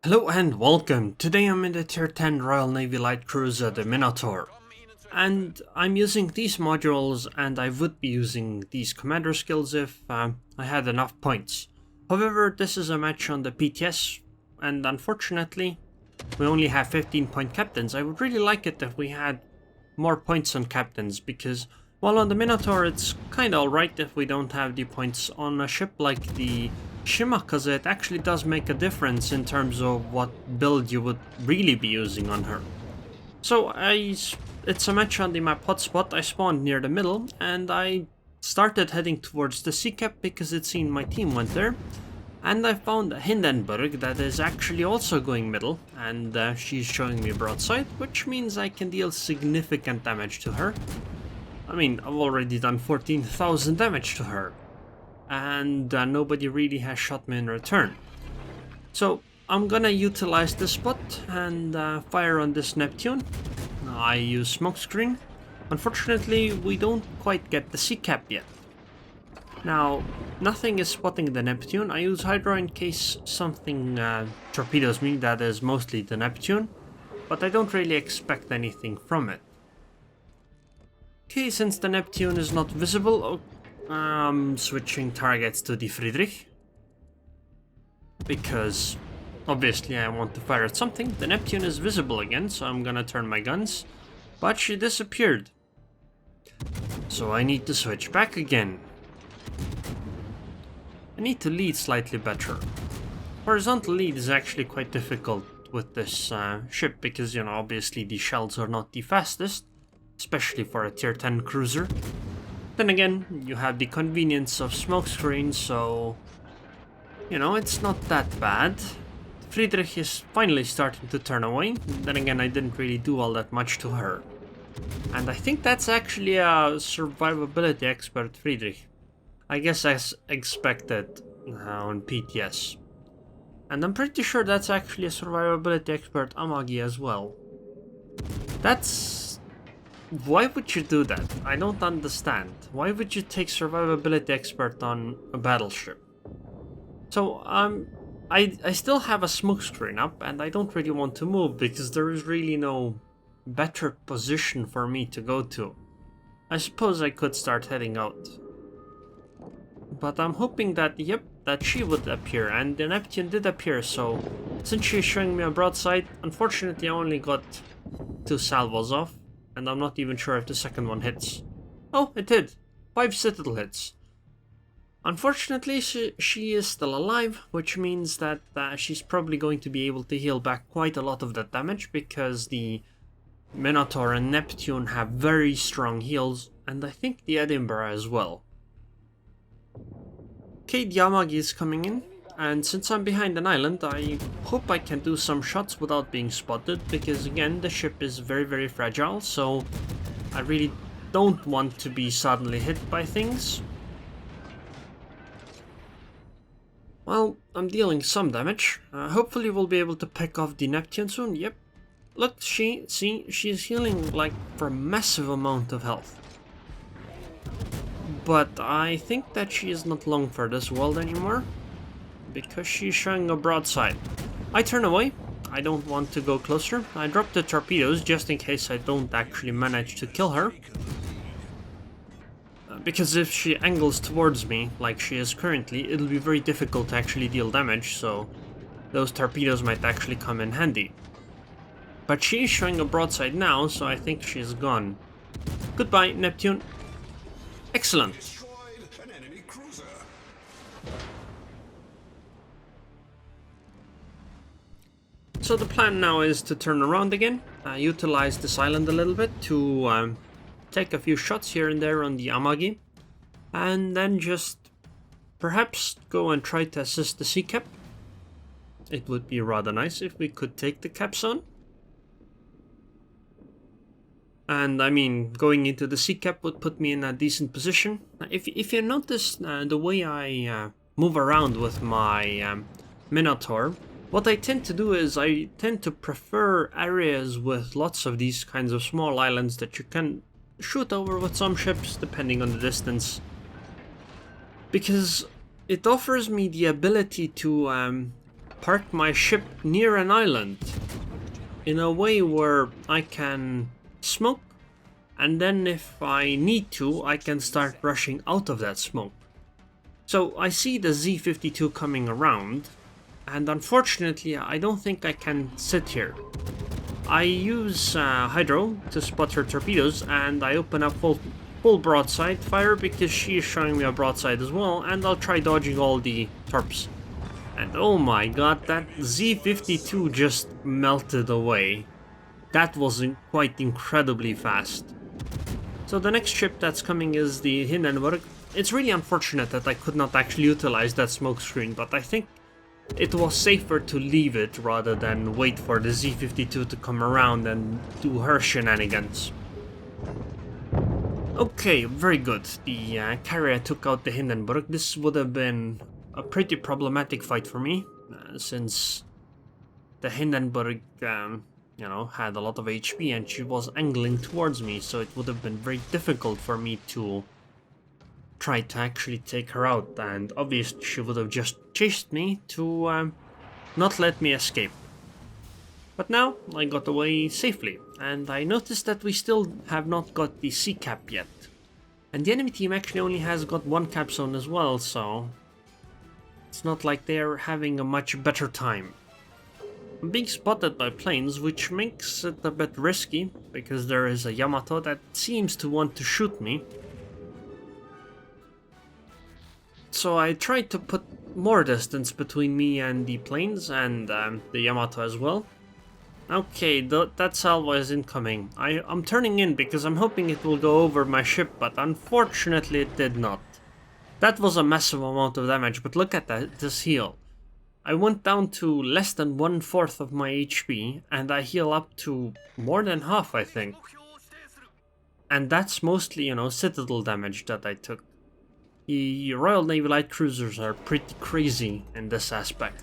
Hello and welcome. Today I'm in the Tier 10 Royal Navy Light Cruiser, the Minotaur. And I'm using these modules, and I would be using these commander skills if I had enough points. However, this is a match on the PTS, and unfortunately we only have 15-point captains. I would really like it if we had more points on captains, because while on the Minotaur it's kinda alright if we don't have the points on a ship like the Shima, because it actually does make a difference in terms of what build you would really be using on her. So it's a match on the map hotspot. I spawned near the middle and I started heading towards the sea cap because it seemed my team went there. And I found a Hindenburg that is actually also going middle, and she's showing me broadside, which means I can deal significant damage to her. I mean, I've already done 14,000 damage to her, and nobody really has shot me in return. So I'm gonna utilize this spot and fire on this Neptune. I use smokescreen. Unfortunately, we don't quite get the sea cap yet. Now, nothing is spotting the Neptune. I use Hydro in case something torpedoes me, that is mostly the Neptune, but I don't really expect anything from it. Okay, since the Neptune is not visible, I'm switching targets to the Friedrich, because obviously I want to fire at something. The Neptune is visible again, so I'm gonna turn my guns, but she disappeared. So I need to switch back again. I need to lead slightly better. Horizontal lead is actually quite difficult with this ship because, you know, obviously the shells are not the fastest, especially for a tier 10 cruiser. Then again, you have the convenience of smokescreen, so, you know, it's not that bad. Friedrich is finally starting to turn away. Then again, I didn't really do all that much to her. And I think that's actually a survivability expert Friedrich. I guess as expected on PTS. And I'm pretty sure that's actually a survivability expert Amagi as well. Why would you do that? I don't understand. Why would you take survivability expert on a battleship? So I still have a smokescreen up and I don't really want to move because there is really no better position for me to go to. I suppose I could start heading out. But I'm hoping that, yep, that she would appear, and the Neptune did appear, so since she's showing me a broadside, unfortunately I only got 2 salvos off, and I'm not even sure if the second one hits. Oh, it did! 5 citadel hits. Unfortunately, she is still alive, which means that she's probably going to be able to heal back quite a lot of that damage, because the Minotaur and Neptune have very strong heals, and I think the Edinburgh as well. Okay, the Yamagi is coming in, and since I'm behind an island, I hope I can do some shots without being spotted, because again, the ship is very fragile, so I really don't want to be suddenly hit by things. Well, I'm dealing some damage. Hopefully we'll be able to pick off the Neptune soon. Yep. Look, she's healing like for a massive amount of health. But I think that she is not long for this world anymore, because she's showing a broadside. I turn away. I don't want to go closer. I drop the torpedoes just in case I don't actually manage to kill her. Because if she angles towards me, like she is currently, it'll be very difficult to actually deal damage, so those torpedoes might actually come in handy. But she is showing a broadside now, so I think she's gone. Goodbye, Neptune. Excellent. So the plan now is to turn around again, utilize this island a little bit to take a few shots here and there on the Amagi, and then just perhaps go and try to assist the sea cap. It would be rather nice if we could take the capstone. And I mean, going into the sea cap would put me in a decent position. If you notice the way I move around with my Minotaur, what I tend to do is I tend to prefer areas with lots of these kinds of small islands that you can shoot over with some ships depending on the distance. Because it offers me the ability to park my ship near an island in a way where I can smoke, and then if I need to, I can start rushing out of that smoke. So I see the Z-52 coming around, and unfortunately I don't think I can sit here. I use Hydro to spot her torpedoes, and I open up full broadside fire because she is showing me a broadside as well, and I'll try dodging all the torps. And oh my god, that Z-52 just melted away. That was quite incredibly fast. So the next ship that's coming is the Hindenburg. It's really unfortunate that I could not actually utilize that smoke screen, but I think it was safer to leave it rather than wait for the Z-52 to come around and do her shenanigans. Okay, very good. The carrier took out the Hindenburg. This would have been a pretty problematic fight for me, since the Hindenburg, had a lot of HP and she was angling towards me, so it would have been very difficult for me to try to actually take her out, and obviously she would have just chased me to not let me escape. But now I got away safely, and I noticed that we still have not got the sea cap yet. And the enemy team actually only has got one cap zone as well, so it's not like they're having a much better time. I'm being spotted by planes, which makes it a bit risky, because there is a Yamato that seems to want to shoot me. So I tried to put more distance between me and the planes, and the Yamato as well. Okay, that salvo is incoming. I'm turning in because I'm hoping it will go over my ship, but unfortunately it did not. That was a massive amount of damage, but look at this heal. I went down to less than 1/4 of my HP, and I heal up to more than half, I think. And that's mostly, citadel damage that I took. The Royal Navy light cruisers are pretty crazy in this aspect.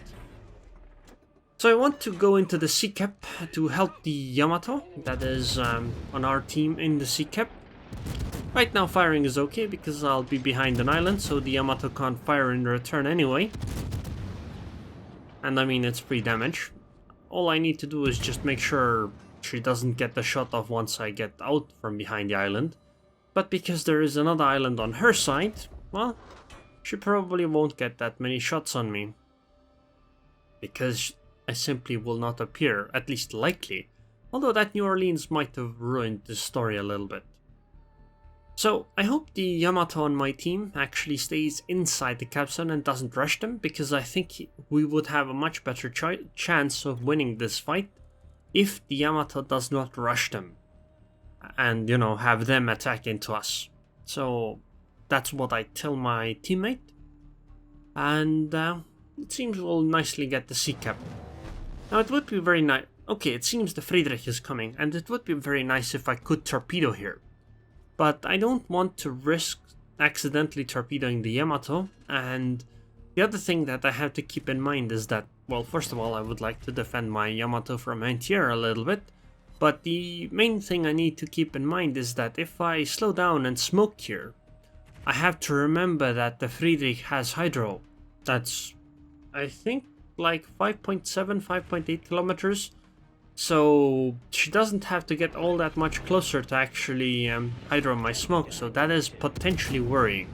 So I want to go into the sea cap to help the Yamato that is on our team in the sea cap. Right now firing is okay because I'll be behind an island, so the Yamato can't fire in return anyway. And I mean, it's free damage. All I need to do is just make sure she doesn't get the shot off once I get out from behind the island. But because there is another island on her side, well, she probably won't get that many shots on me. Because I simply will not appear, at least likely. Although that New Orleans might have ruined the story a little bit. So I hope the Yamato on my team actually stays inside the cap zone and doesn't rush them, because I think we would have a much better chance of winning this fight if the Yamato does not rush them and, have them attack into us. So that's what I tell my teammate, and it seems we'll nicely get the sea cap. Now it would be very nice. Okay, it seems the Friedrich is coming, and it would be very nice if I could torpedo here. But I don't want to risk accidentally torpedoing the Yamato, and the other thing that I have to keep in mind is that, well, first of all, I would like to defend my Yamato from anti-air a little bit, but the main thing I need to keep in mind is that if I slow down and smoke here, I have to remember that the Friedrich has hydro. That's, I think, like 5.7, 5.8 kilometers. So she doesn't have to get all that much closer to actually hydro my smoke, so that is potentially worrying.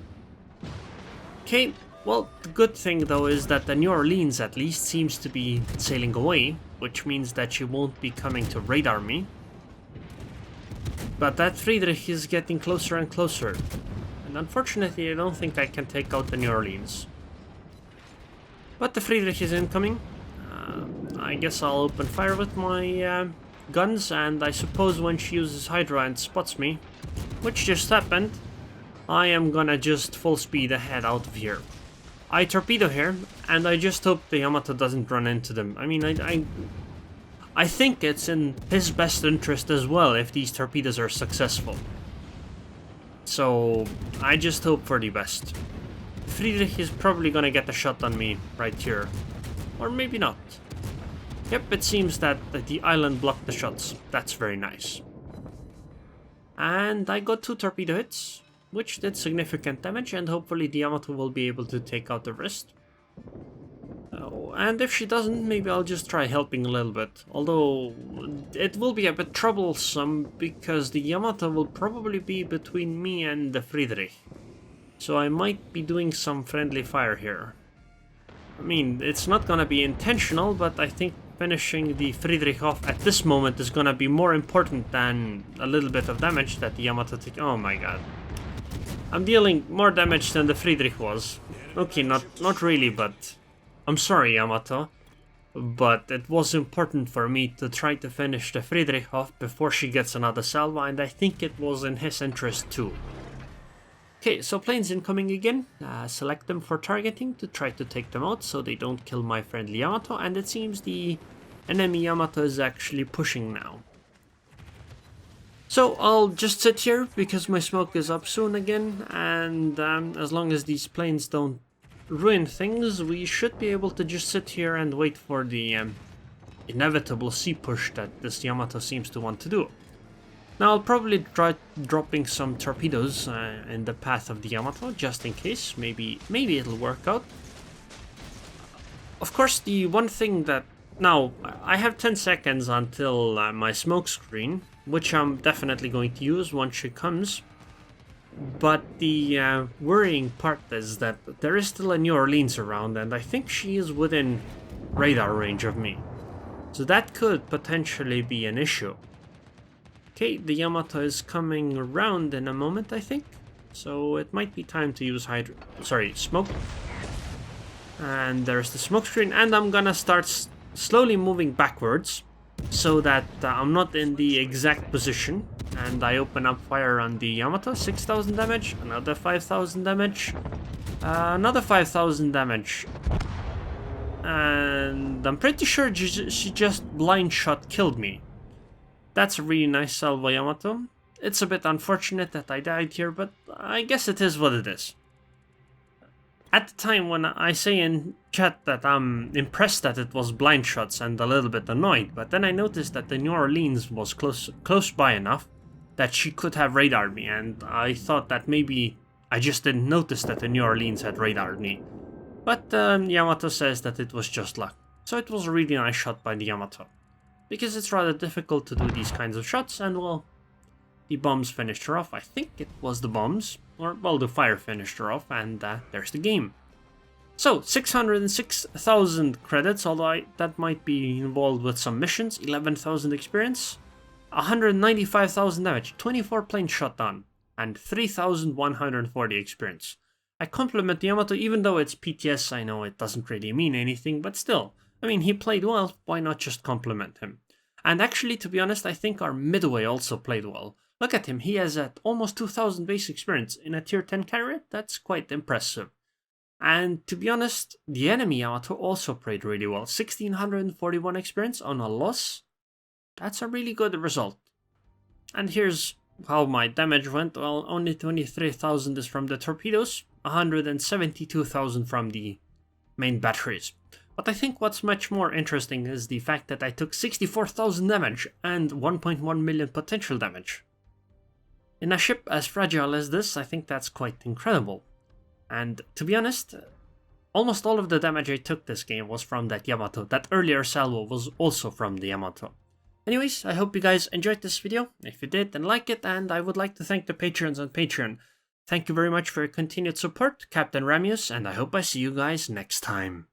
Okay, well, the good thing though is that the New Orleans at least seems to be sailing away, which means that she won't be coming to radar me. But that Friedrich is getting closer and closer, and unfortunately I don't think I can take out the New Orleans. But the Friedrich is incoming. I guess I'll open fire with my guns, and I suppose when she uses Hydra and spots me, which just happened, I am gonna just full speed ahead out of here. I torpedo here, and I just hope the Yamato doesn't run into them. I mean, I think it's in his best interest as well if these torpedoes are successful. So I just hope for the best. Friedrich is probably gonna get a shot on me right here. Or maybe not. Yep, it seems that the island blocked the shots. That's very nice. And I got 2 torpedo hits, which did significant damage, and hopefully the Yamato will be able to take out the rest. And if she doesn't, maybe I'll just try helping a little bit. Although, it will be a bit troublesome, because the Yamato will probably be between me and the Friedrich. So I might be doing some friendly fire here. I mean, it's not gonna be intentional, but I think finishing the Friedrich off at this moment is gonna be more important than a little bit of damage that the Yamato took. Oh my god. I'm dealing more damage than the Friedrich was. Okay, not really, but I'm sorry, Yamato. But it was important for me to try to finish the Friedrich off before she gets another salvo, and I think it was in his interest too. Okay, so planes incoming again. Select them for targeting to try to take them out so they don't kill my friendly Yamato, and it seems the enemy Yamato is actually pushing now. So I'll just sit here because my smoke is up soon again, and as long as these planes don't ruin things, we should be able to just sit here and wait for the inevitable sea push that this Yamato seems to want to do. Now I'll probably try dropping some torpedoes in the path of the Yamato, just in case. Maybe it'll work out. Of course, the one thing that... Now, I have 10 seconds until my smoke screen, which I'm definitely going to use once she comes. But the worrying part is that there is still a New Orleans around, and I think she is within radar range of me. So that could potentially be an issue. Okay, the Yamato is coming around in a moment, I think. So it might be time to use smoke. And there's the smoke screen, and I'm gonna start slowly moving backwards so that I'm not in the exact position. And I open up fire on the Yamato, 6,000 damage, another 5,000 damage, another 5,000 damage. And I'm pretty sure she just blind shot killed me. That's a really nice salvo, Yamato. It's a bit unfortunate that I died here, but I guess it is what it is. At the time when I say in chat that I'm impressed that it was blind shots and a little bit annoyed, but then I noticed that the New Orleans was close by enough that she could have radared me, and I thought that maybe I just didn't notice that the New Orleans had radared me. But Yamato says that it was just luck. So it was a really nice shot by the Yamato. Because it's rather difficult to do these kinds of shots, and well, the bombs finished her off. I think it was the bombs, or well, the fire finished her off, and there's the game. So, 606,000 credits, although that might be involved with some missions, 11,000 experience, 195,000 damage, 24 planes shot down, and 3,140 experience. I compliment Yamato, even though it's PTS, I know it doesn't really mean anything, but still. I mean, he played well, why not just compliment him? And actually, to be honest, I think our midway also played well. Look at him, he has almost 2,000 base experience in a tier 10 carry. That's quite impressive. And to be honest, the enemy Yamato also played really well. 1,641 experience on a loss. That's a really good result. And here's how my damage went. Well, only 23,000 is from the torpedoes, 172,000 from the main batteries. But I think what's much more interesting is the fact that I took 64,000 damage and 1.1 million potential damage. In a ship as fragile as this, I think that's quite incredible. And to be honest, almost all of the damage I took this game was from that Yamato. That earlier salvo was also from the Yamato. Anyways, I hope you guys enjoyed this video. If you did, then like it, and I would like to thank the patrons on Patreon. Thank you very much for your continued support, Captain Ramius, and I hope I see you guys next time.